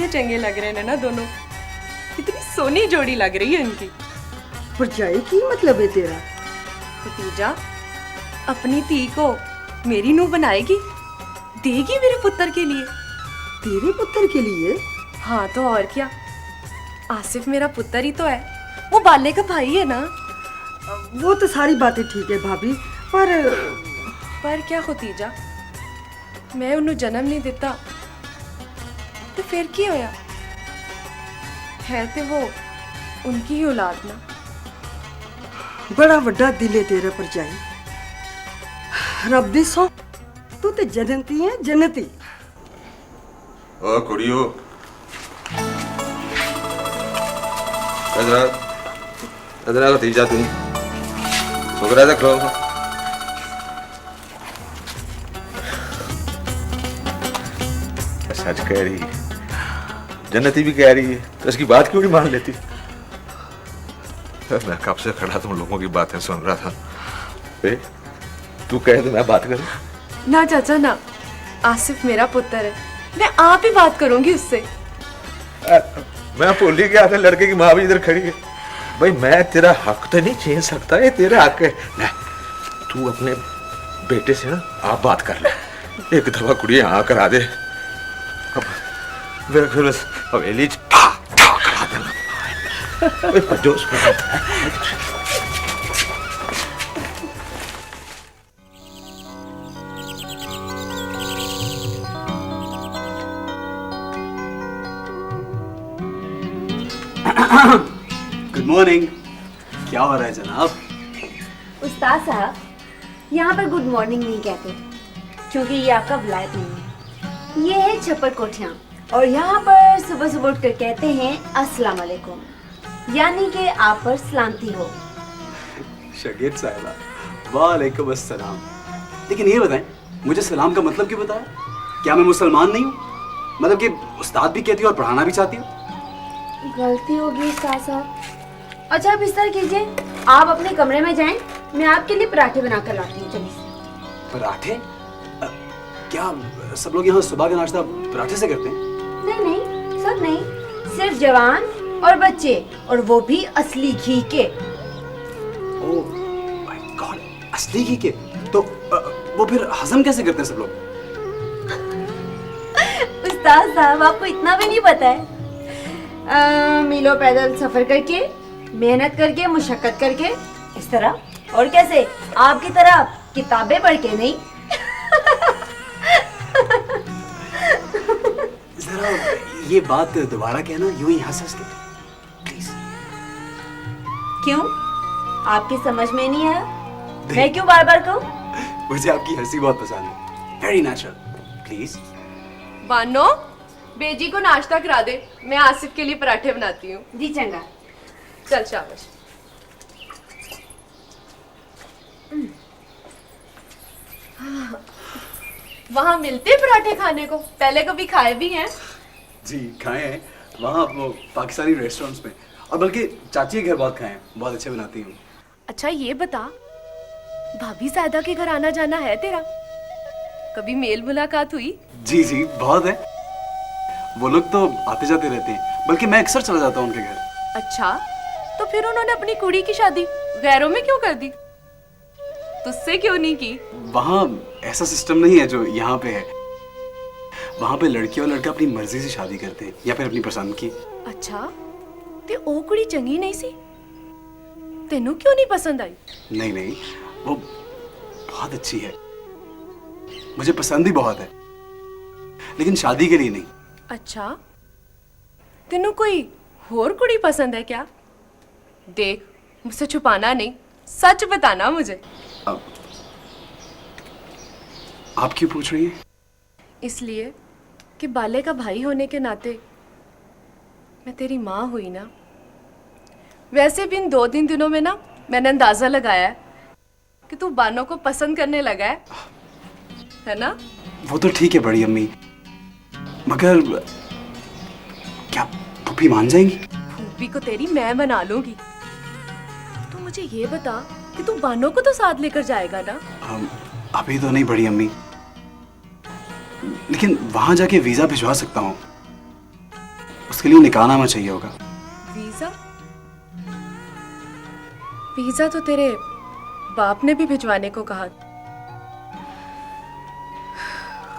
चंगे लग रहे हैं ना दोनों। कितनी सोनी जोड़ी लग रही है इनकी। भरजाई की मतलब है तेरा? भतीजा अपनी धी को मेरी नूह बनाएगी, देगी मेरे पुत्र के लिए। तेरे पुत्र के लिए? हाँ तो और क्या, आसिफ मेरा पुत्र ही तो है, वो बाले का भाई है ना। वो तो सारी बातें ठीक है भाभी, पर क्या भतीजा, मैं उन्हें जन्म नहीं दिता तो फिर क्या होया? है तो वो उनकी ही औलाद ना। बड़ा वड्डा दिल है तेरा भरजाई। रब दी सौ, तू तो जन्नती है, जन्नती। ओ कुड़ियो, इधर भतीजा तू छोकरा देख लो। सच कह रही है, जन्नती भी कह रही है, तो इसकी बात क्यों नहीं मान लेती? मैं कब से खड़ा तुम लोगों की बातें सुन रहा था। तू कहे तो मैं बात करूं? ना चाचा ना, आसिफ मेरा पुत्र है, मैं आप ही बात करूंगी उससे। मैं भूल ही गया था, लड़के की माँ भी इधर खड़ी है। भाई मैं तेरा हक तो नहीं छीन सकता, ये तेरा हक है। तू अपने बेटे से ना आप बात कर ले, एक दफा कुड़ी यहाँ करा दे, फिर हवेली करा देना। Good morning. क्या हो रहा है जनाब? उस्ताद साहब, यहाँ पर गुड मॉर्निंग नहीं कहते, क्योंकि ये आपका विलायत नहीं है, ये है छप्पर कोठियाँ। और यहाँ पर सुबह सुबह उठकर कहते हैं अस्सलाम वालेकुम, यानी कि आप पर सलामती हो। शगीर साहिबा, वालेकुम अस्सलाम। लेकिन ये बताएं, मुझे सलाम का मतलब क्यों बताया? क्या मैं मुसलमान नहीं हूँ? मतलब कि उस्ताद भी कहती हूँ और पढ़ाना भी चाहती हूँ। गलती होगी उस्ताद साहब। अच्छा बिस्तर कीजिए, आप अपने कमरे में जाएं, मैं आपके लिए पराठे बनाकर लाती हूँ। चलिए। पराठे? क्या सब लोग यहाँ सुबह का नाश्ता पराठे से करते हैं? नहीं नहीं, सब नहीं, सिर्फ जवान और बच्चे, और वो भी असली घी के। ओह माय गॉड, असली घी के? तो वो फिर हजम कैसे करते हैं सब लोग? उस्ताद साहब, आपको इतना भी नहीं पता है? मीलों पैदल सफर करके, मेहनत करके, मुशक्कत करके, इस तरह। और कैसे? आपकी तरह किताबें पढ़ के नहीं। जरा ये बात दोबारा कहना, यूं ही हंस हंस के प्लीज। क्यों? आपकी समझ में नहीं आया? मैं क्यों बार बार कहूँ? मुझे आपकी हंसी बहुत पसंद है, वेरी नेचुरल। प्लीज। बानो, बेजी को नाश्ता करा दे, मैं आसिफ के लिए पराठे बनाती हूँ। जी चंगा। चल शाबाश। वहाँ मिलते पराठे खाने को, पहले कभी खाए भी हैं? जी खाए हैं, वहाँ वो पाकिस्तानी रेस्टोरेंट्स में, और बल्कि चाची के घर बहुत खाए हैं, बहुत अच्छे बनाती हूँ। अच्छा ये बता, भाभी सायदा के घर आना जाना है तेरा? कभी मेल मुलाकात हुई? जी जी बहुत है, वो लोग तो आते जाते रहते हैं, बल्कि मैं अक्सर चला जाता हूँ उनके घर। अच्छा, तो फिर उन्होंने अपनी कुड़ी की शादी गैरों में क्यों कर दी? तुझसे क्यों नहीं की? वहाँ ऐसा सिस्टम नहीं है जो यहाँ पे है। वहाँ पे लड़की और लड़का अपनी मर्जी से शादी करते हैं, या फिर अपनी पसंद की। अच्छा, ते ओ कुड़ी चंगी नहीं सी? तेनू क्यों नहीं पसंद आई? नहीं नहीं, वो बहुत अच्छी है, मुझे पसंद ही बहुत है, लेकिन शादी के लिए नहीं। अच्छा, तेनू कोई और कुड़ी पसंद है क्या? देख, मुझसे छुपाना नहीं, सच बताना मुझे। आप क्यों पूछ रही हैं? इसलिए कि बाले का भाई होने के नाते मैं तेरी माँ हुई ना। वैसे भी इन 2-3 दिनों में ना मैंने अंदाजा लगाया है कि तू बानो को पसंद करने लगा है ना? वो तो ठीक है बड़ी अम्मी, मगर क्या पुप्पी मान जाएंगी? फूफी को तेरी मैं मना लूंगी। तू मुझे ये बता कि तू बानो को तो साथ लेकर जाएगा ना? अभी तो नहीं बड़ी अम्मी, लेकिन वहां जाके वीजा भिजवा सकता हूँ। उसके लिए निकाहनामा चाहिए होगा। वीजा? वीजा तो तेरे बाप ने भी भिजवाने को कहा।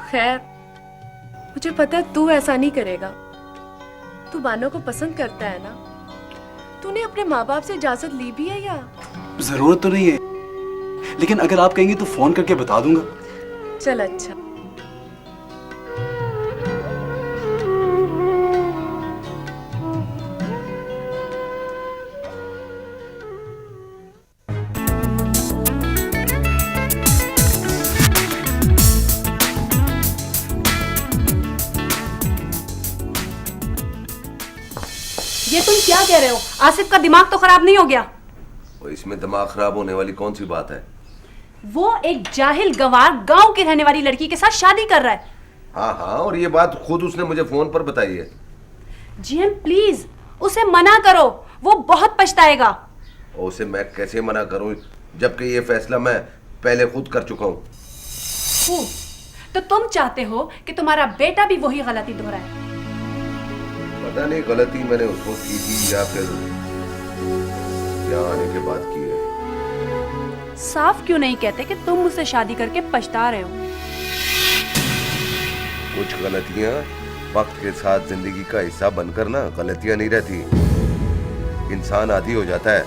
खैर, मुझे पता है तू ऐसा नहीं करेगा। तू बानो को पसंद करता है ना? तूने अपने माँ बाप से इजाजत ली भी है या? जरूरत तो नहीं है, लेकिन अगर आप कहेंगे तो फोन करके बता दूंगा। चल अच्छा। ये तुम क्या कह रहे हो? आसिफ का दिमाग तो खराब नहीं हो गया? और इसमें दिमाग खराब होने वाली कौन सी बात है? वो एक जाहिल गंवार गांव की रहने वाली लड़की के साथ शादी कर रहा है। हाँ हाँ, और ये बात खुद उसने मुझे फोन पर बताई है। जीएम प्लीज उसे मना करो, वो बहुत पछताएगा। और उसे मैं कैसे मना करूं जबकि ये फैसला मैं पहले खुद कर चुका हूं। तो तुम चाहते हो कि तुम्हारा बेटा भी वही गलती दोहराए? पता नहीं गलती मैंने उस वक्त की थी या फिर यहाँ आने के बाद की है। साफ क्यों नहीं कहते कि तुम मुझसे शादी करके पछता रहे हो? कुछ गलतियां वक्त के साथ जिंदगी का हिस्सा बनकर ना गलतियां नहीं रहती, इंसान आदी हो जाता है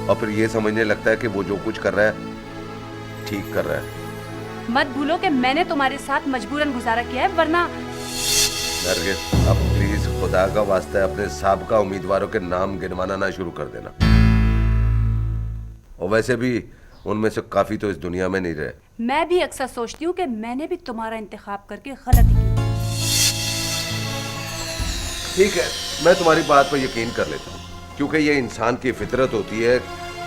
और फिर ये समझने लगता है कि वो जो कुछ कर रहा है ठीक कर रहा है। मत भूलो कि मैंने तुम्हारे साथ मजबूरन गुजारा किया है, वरना नरगिस, अब प्लीज खुदा का वास्ता है अपने साबका उम्मीदवारों के नाम गिनवाना ना शुरू कर देना। और वैसे भी उनमें से काफी तो इस दुनिया में नहीं रहे। मैं भी अक्सर सोचती हूँ कि मैंने भी तुम्हारा इंतखाब करके गलती की। ठीक है, मैं तुम्हारी बात पर यकीन कर लेता हूँ, क्योंकि ये इंसान की फितरत होती है,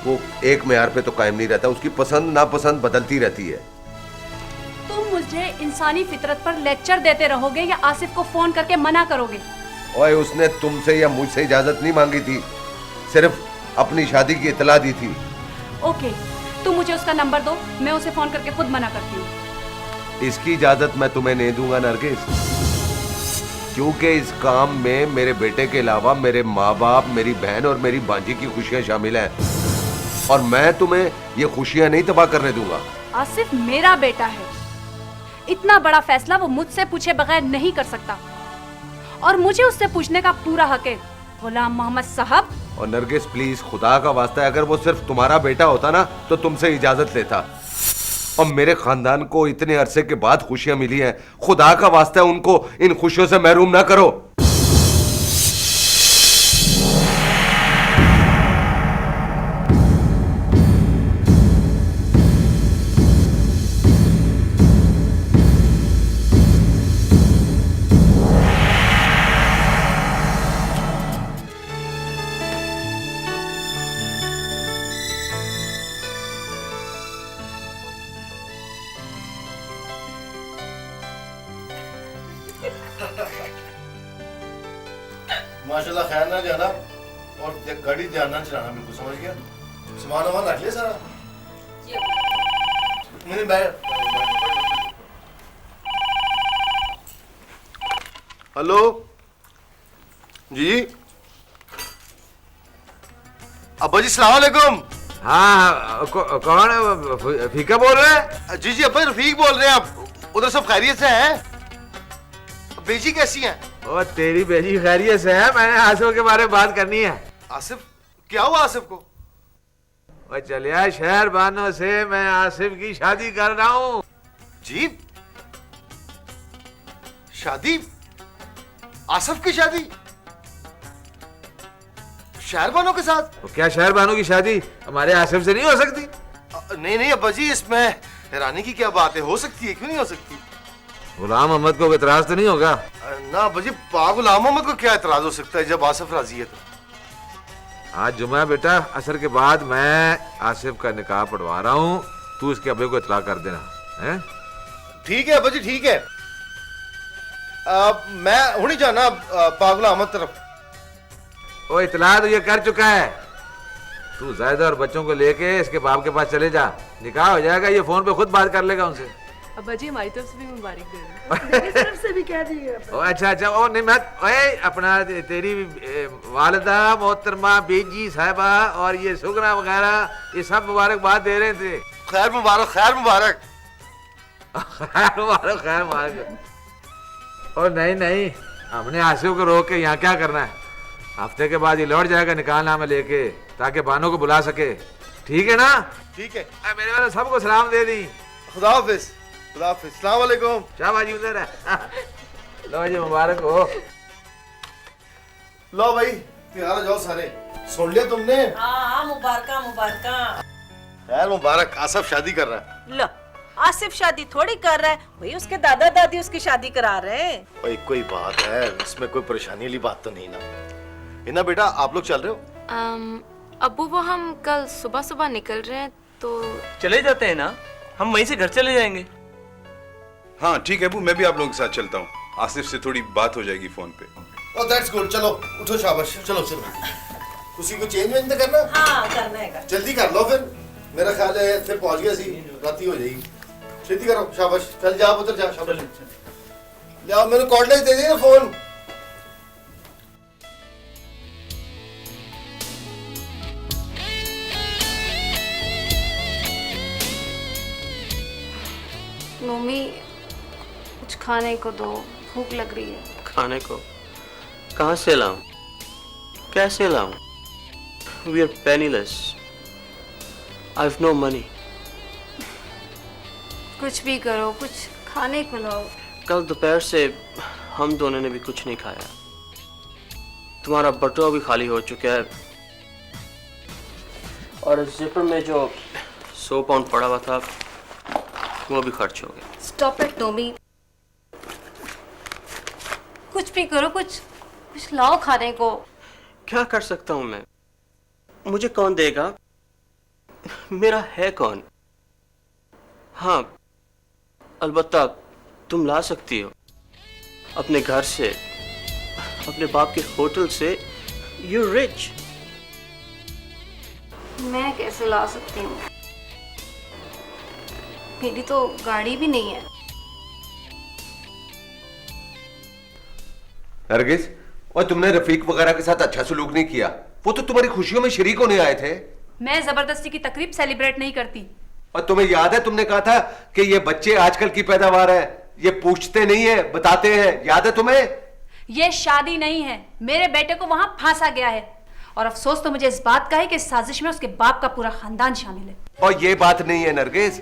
वो एक मेयार पे तो कायम नहीं रहता, उसकी पसंद नापसंद बदलती रहती है। तुम मुझे इंसानी फितरत पर लेक्चर देते रहोगे या आसिफ को फोन करके मना करोगे? ओए, उसने तुमसे या मुझसे इजाजत नहीं मांगी थी, सिर्फ अपनी शादी की इतला दी थी। ओके, तुम मुझे उसका नंबर दो, मैं उसे फोन करके खुद मना करती हूँ। इसकी इजाजत मैं तुम्हें नहीं दूंगा नरगिस, क्योंकि इस काम में मेरे बेटे के अलावा मेरे माँ बाप, मेरी बहन और मेरी भांजी की खुशियां शामिल हैं, और मैं तुम्हें ये खुशियां नहीं तबाह करने दूंगा। आसिफ मेरा बेटा है, इतना बड़ा फैसला वो मुझसे पूछे बगैर नहीं कर सकता, और मुझे उससे पूछने का पूरा हक है। गुलाम मोहम्मद साहब। और नरगिस प्लीज, खुदा का वास्ता है, अगर वो सिर्फ तुम्हारा बेटा होता ना तो तुमसे इजाजत लेता, और मेरे खानदान को इतने अरसे के बाद खुशियां मिली हैं, खुदा का वास्ता है उनको इन खुशियों से महरूम ना करो। माशाल्लाह, खैर ना जाना और गाड़ी ध्यान ना चलाना, बिल्कुल समझ गया। सामान वामान रख लिया सारा? नहीं बैठ। हेलो जी, अब्बा जी सलाम अलैकुम। हाँ, कौन है? फीका बोल रहे हैं? जी जी अब्बा, रफीक बोल रहे हैं। आप उधर सब खैरियत से हैं? बेजी कैसी हैं? ओ, तेरी बेजी खैरियत से है? मैंने आसिफ के बारे में बात करनी है। आसिफ? क्या हुआ आसिफ को? ओ चलिया, शहर बानो से मैं आसिफ की शादी कर रहा हूँ। जी, शादी? आसिफ की शादी शहरबानों के साथ? तो क्या शहर बानो की शादी हमारे आसिफ से नहीं हो सकती? नहीं नहीं अब्बा जी, इसमें हैरानी की क्या बात है, हो सकती है, क्यों नहीं हो सकती? गुलाम मोहम्मद को एतराज तो नहीं होगा? ना अब्बा जी, गुलाम मोहम्मद को क्या एतराज हो सकता है जब आसिफ राजी है तो। आज जुमा बेटा, असर के बाद मैं आसिफ का निकाह पढ़वा रहा हूँ, तू इसके अब्बे को इतला कर देना है? ठीक है अब्बा जी, ठीक है। मैं हुणी जाना गुलाम मोहम्मद तरफ। ओ, इतला तो ये कर चुका है। तू जायदा और बच्चों को लेके इसके बाप के पास चले जा, निकाह हो जाएगा, ये फोन पे खुद बात कर लेगा उनसे। अब्बा जी हमारी तरफ से भी मुबारक दे दें। मेरी तरफ से भी कह दिए ओ अच्छा अच्छा, ओ नहीं मैं ओए अपना तेरी वालिदा मोहतरमा बेजी साहिबा और ये सुगना वगैरह ये सब मुबारकबाद दे रहे थे। खैर मुबारक, खैर मुबारक। खैर मुबारक, खैर मुबारक। और नहीं नहीं, हमने आसिफ को रोक के यहाँ क्या करना है, हफ्ते के बाद ये लौट जाएगा निकालनामा लेके, ताकि बानो को बुला सके। ठीक है ना? ठीक है, मेरे वाले सबको सलाम दे दी। खुदा हाफिज, खुदा हाफिज, अस्सलाम वालेकुम। शाबाजी उधर है। लो जी मुबारक हो। लो भाई तैयार हो जाओ सारे। सुन लिया तुमने? हाँ मुबारका मुबारका। खैर मुबारक, आसिफ शादी कर रहा है। लो आसिफ शादी थोड़ी कर रहा है भाई, उसके दादा दादी उसकी शादी करा रहे हैं। भाई कोई बात है, इसमें कोई परेशानी वाली बात तो नहीं ना? इना बेटा आप लोग चल रहे हो? अब्बू वो हम कल सुबह सुबह निकल रहे हैं तो चले जाते हैं ना, हम वहीं से घर चले जाएंगे। हाँ ठीक है अबू, मैं भी आप लोगों के साथ चलता हूँ, आसिफ से थोड़ी बात हो जाएगी फोन पे। ओह दैट्स गुड, चलो उठो शाबाश, चलो चलो। उसी को चेंज वेंज तो करना? हाँ करना है। जल्दी कर लो फिर, मेरा ख्याल है फिर पहुंच गया सी रात ही हो जाएगी। जल्दी करो शाबाश, चल जा उधर जा शाबाश। ले आओ, मैंने कॉर्डलेस दे दिया फोन। मम्मी कुछ खाने को दो, भूख लग रही है। खाने को कहाँ से लाऊं, कैसे लाऊं? We are penniless. I have no money. कुछ भी करो, कुछ खाने को लाओ। कल दोपहर से हम दोनों ने भी कुछ नहीं खाया, तुम्हारा बटुआ भी खाली हो चुका है और जिपर में जो 100 पाउंड पड़ा हुआ था वो भी खर्च हो गया। स्टॉप इट मम्मी, कुछ भी करो, कुछ लाओ खाने को। क्या कर सकता हूं मैं, मुझे कौन देगा, मेरा है कौन? हाँ अलबत्ता तुम ला सकती हो अपने घर से, अपने बाप के होटल से। You rich. मैं कैसे ला सकती हूँ, मेरी तो गाड़ी भी नहीं है। नरगिस, और तुमने रफीक वगैरह के साथ अच्छा सलूक नहीं किया, वो तो तुम्हारी खुशियों में शरीक होने आए थे। मैं जबरदस्ती की तकरीब सेलिब्रेट नहीं करती। और तुम्हें याद है तुमने कहा था कि ये बच्चे आजकल की पैदावार है, ये पूछते नहीं है बताते हैं, याद है तुम्हें? ये शादी नहीं है, मेरे बेटे को वहां फांसा गया है और अफसोस तो मुझे इस बात का है कि इस साजिश में उसके बाप का पूरा खानदान शामिल है। और ये बात नहीं है नरगिस,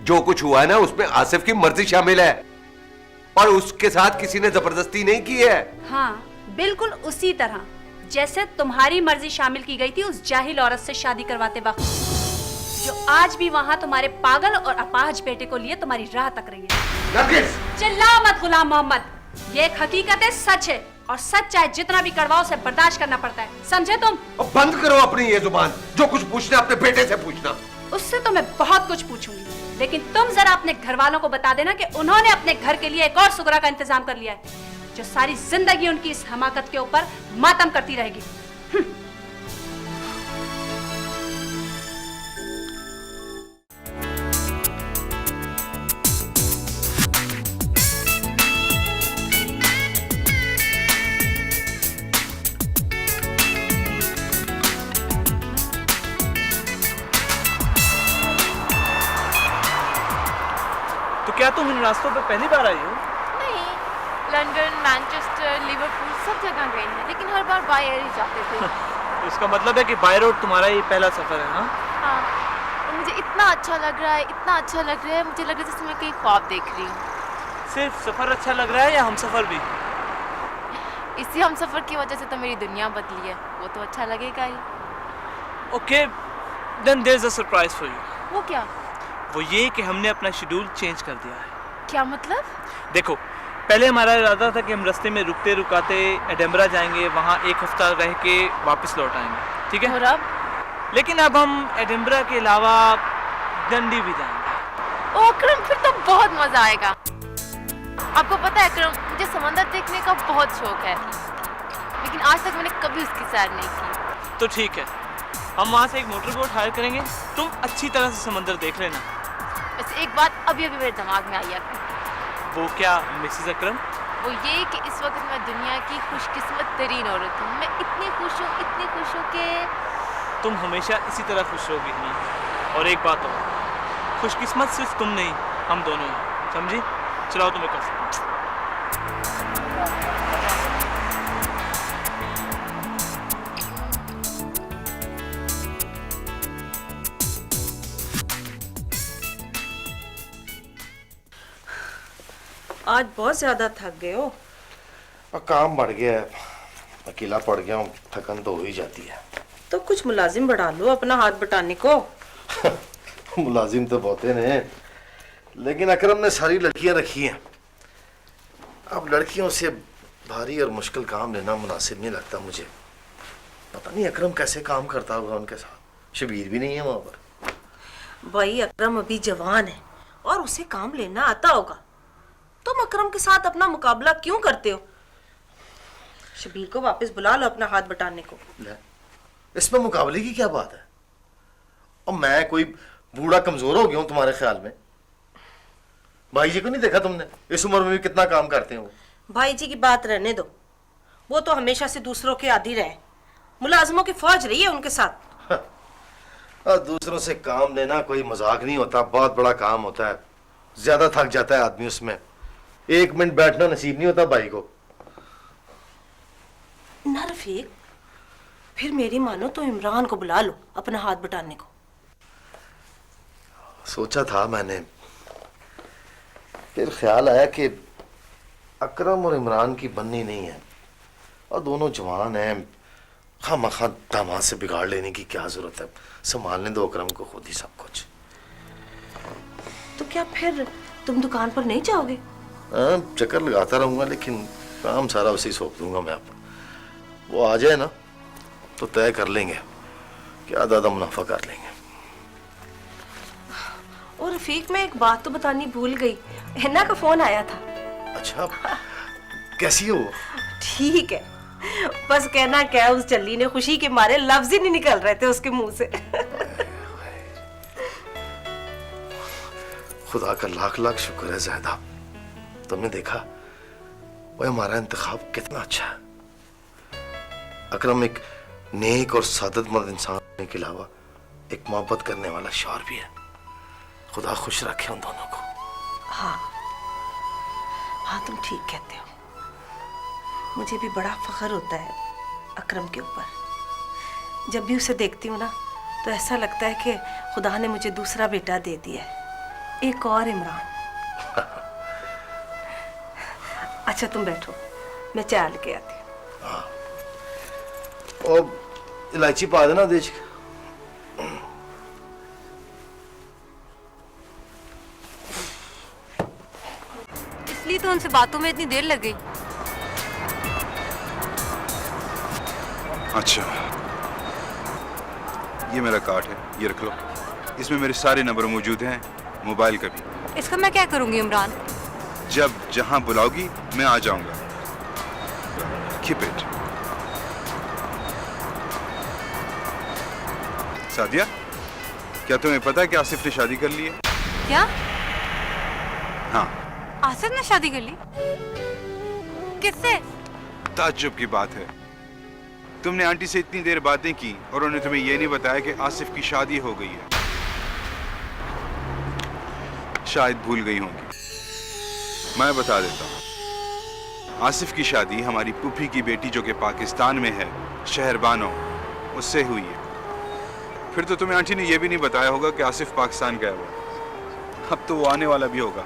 जो कुछ हुआ है ना उसमें आसिफ की मर्जी शामिल है और उसके साथ किसी ने जबरदस्ती नहीं की है। हाँ बिल्कुल उसी तरह जैसे तुम्हारी मर्जी शामिल की गई थी उस जाहिल औरत से शादी करवाते वक्त, जो आज भी वहां तुम्हारे पागल और अपाहज बेटे को लिए तुम्हारी राह तक रही है। नरगिस! चिल्ला मत गुलाम मोहम्मद, ये एक हकीकत है, सच है और सच चाहे जितना भी कड़वा उसे बर्दाश्त करना पड़ता है, समझे तुम? अब बंद करो अपनी ये जुबान, जो कुछ पूछना अपने बेटे से पूछना। उससे तो मैं बहुत कुछ पूछूंगी, लेकिन तुम जरा अपने घर वालों को बता देना कि उन्होंने अपने घर के लिए एक और सुगरा का इंतजाम कर लिया है, जो सारी जिंदगी उनकी इस हमाकत के ऊपर मातम करती रहेगी। तो क्या तुम इन रास्तों पे पहली बार आई हो? नहीं, लंदन, मैनचेस्टर, लिवरपूल सब जगह गए हैं, लेकिन हर बार बाय एयर ही जाते थे। इसका मतलब है कि बाय रोड तुम्हारा ये पहला सफर है? हाँ हाँ, और मुझे इतना अच्छा लग रहा है, इतना अच्छा लग रहा है, मुझे लग रहा है जैसे मैं कहीं ख्वाब देख रही हूँ। सिर्फ सफर अच्छा लग रहा है या हम सफर भी? इसी हम सफर की वजह से तो मेरी दुनिया बदली है, वो तो अच्छा लगेगा ही। Okay, then there is a surprise for you. वो क्या? वो ये कि हमने अपना शेड्यूल चेंज कर दिया है। क्या मतलब? देखो, पहले हमारा इरादा था कि हम रास्ते में रुकते रुकाते एडिनबरा जाएंगे, वहाँ एक हफ्ता रह के वापस लौट आएंगे, ठीक है? और अब? लेकिन अब हम एडिनबरा के अलावा दंडी भी जाएंगे। ओ अकरम, फिर तो बहुत मजा आएगा। आपको पता है अकरम, मुझे समंदर देखने का बहुत शौक है, लेकिन आज तक मैंने कभी उसकी सैर नहीं की। तो ठीक है, हम वहाँ से एक मोटर बोट हायर करेंगे, तुम अच्छी तरह से समंदर देख लेना। वैसे एक बात अभी अभी मेरे दिमाग में आई है। वो क्या मिसेस अकरम? वो ये कि इस वक्त मैं दुनिया की खुशकिस्मत तरीन औरत हूँ। मैं इतनी खुश हूँ कि तुम हमेशा इसी तरह खुश रहोगी। और एक बात और, खुशकिस्मत सिर्फ तुम नहीं, हम दोनों हैं, समझी? चलाओ तुम्हें कर सकते। आज बहुत ज्यादा थक गए हो। और काम बढ़ गया है, अकेला पड़ गया हूँ, थकन तो हो ही जाती है। तो कुछ मुलाजिम बढ़ा लो अपना हाथ बटाने को। मुलाजिम तो बहुत ने, लेकिन अकरम ने सारी लड़कियां रखी हैं। अब लड़कियों से भारी और मुश्किल काम लेना मुनासिब नहीं लगता मुझे। पता नहीं अकरम कैसे काम करता होगा उनके साथ। शबीर भी नहीं है वहां पर। भाई अकरम अभी जवान है और उसे काम लेना आता होगा। तुम अकरम के साथ अपना मुकाबला क्यों करते हो? शबीर को वापस बुला लो अपना हाथ बटाने को। इसमें मुकाबले की क्या बात है? और मैं कोई बूढ़ा कमजोर हो गया हूं तुम्हारे ख्याल में? भाई जी को नहीं देखा तुमने? इस उम्र में भी कितना काम करते हैं वो। भाई जी की बात रहने दो, वो तो हमेशा से दूसरों के आदी रहे। मुलाजमों की फौज रही है उनके साथ। और दूसरों से काम लेना कोई मजाक नहीं होता, बहुत बड़ा काम होता है। ज्यादा थक जाता है आदमी उसमें। 1 मिनट बैठना नसीब नहीं होता भाई को। ना रफीक, फिर मेरी मानो तो इमरान को बुला लो अपना हाथ बटाने को। सोचा था मैंने, फिर ख्याल आया कि अकरम और इमरान की बननी नहीं है और दोनों जवान हैं। खामखा दामाद से बिगाड़ लेने की क्या जरूरत है? संभालने दो अकरम को खुद ही सब कुछ। तो क्या फिर तुम दुकान पर नहीं जाओगे? चक्कर लगाता रहूंगा, लेकिन काम सारा उसे सौंप दूंगा मैं। आप वो आ जाए ना तो तय कर लेंगे, क्या ज्यादा मुनाफा कर लेंगे। और रफीक, मैं एक बात तो बतानी भूल गई। हिना का फोन आया था। अच्छा, कैसी है वो? ठीक है, बस कहना क्या, उस चल्ली ने खुशी के मारे लफ्ज ही नहीं निकल रहे थे उसके मुंह से। खुदा का लाख लाख शुक्र है ज़ाहिदा, तुमने देखा वो हमारा इंतखाब कितना अच्छा है। अकरम एक नेक और सादतमंद इंसान होने के अलावा एक मोहब्बत करने वाला शौहर भी है। खुदा खुश रखे उन दोनों को। हाँ हाँ, तुम ठीक कहते हो। मुझे भी बड़ा फख्र होता है अकरम के ऊपर। जब भी उसे देखती हूँ ना तो ऐसा लगता है कि खुदा ने मुझे दूसरा बेटा दे दिया है, एक और इमरान। अच्छा तुम बैठो, मैं चाय लेके आती हूँ। हाँ, और इलायची पा देना देश। इसलिए तो उनसे बातों में इतनी देर लग गई। अच्छा, ये मेरा कार्ड है, ये रख लो। इसमें मेरे सारे नंबर मौजूद हैं, मोबाइल का भी। इसका मैं क्या करूंगी इमरान? जब जहां बुलाओगी मैं आ जाऊंगा। Keep it. सादिया, क्या तुम्हें पता है कि आसिफ ने शादी कर ली है? क्या? हाँ। आसिफ ने शादी कर ली? किससे? ताज्जुब की बात है, तुमने आंटी से इतनी देर बातें की और उन्होंने तुम्हें यह नहीं बताया कि आसिफ की शादी हो गई है। शायद भूल गई होंगी, मैं बता देता हूं। आसिफ की शादी हमारी पुफी की बेटी जो कि पाकिस्तान में है, शहर बानो, उससे हुई है। फिर तो तुम्हें आंटी ने यह भी नहीं बताया होगा कि आसिफ पाकिस्तान गया हुआ। अब तो वो आने वाला भी होगा।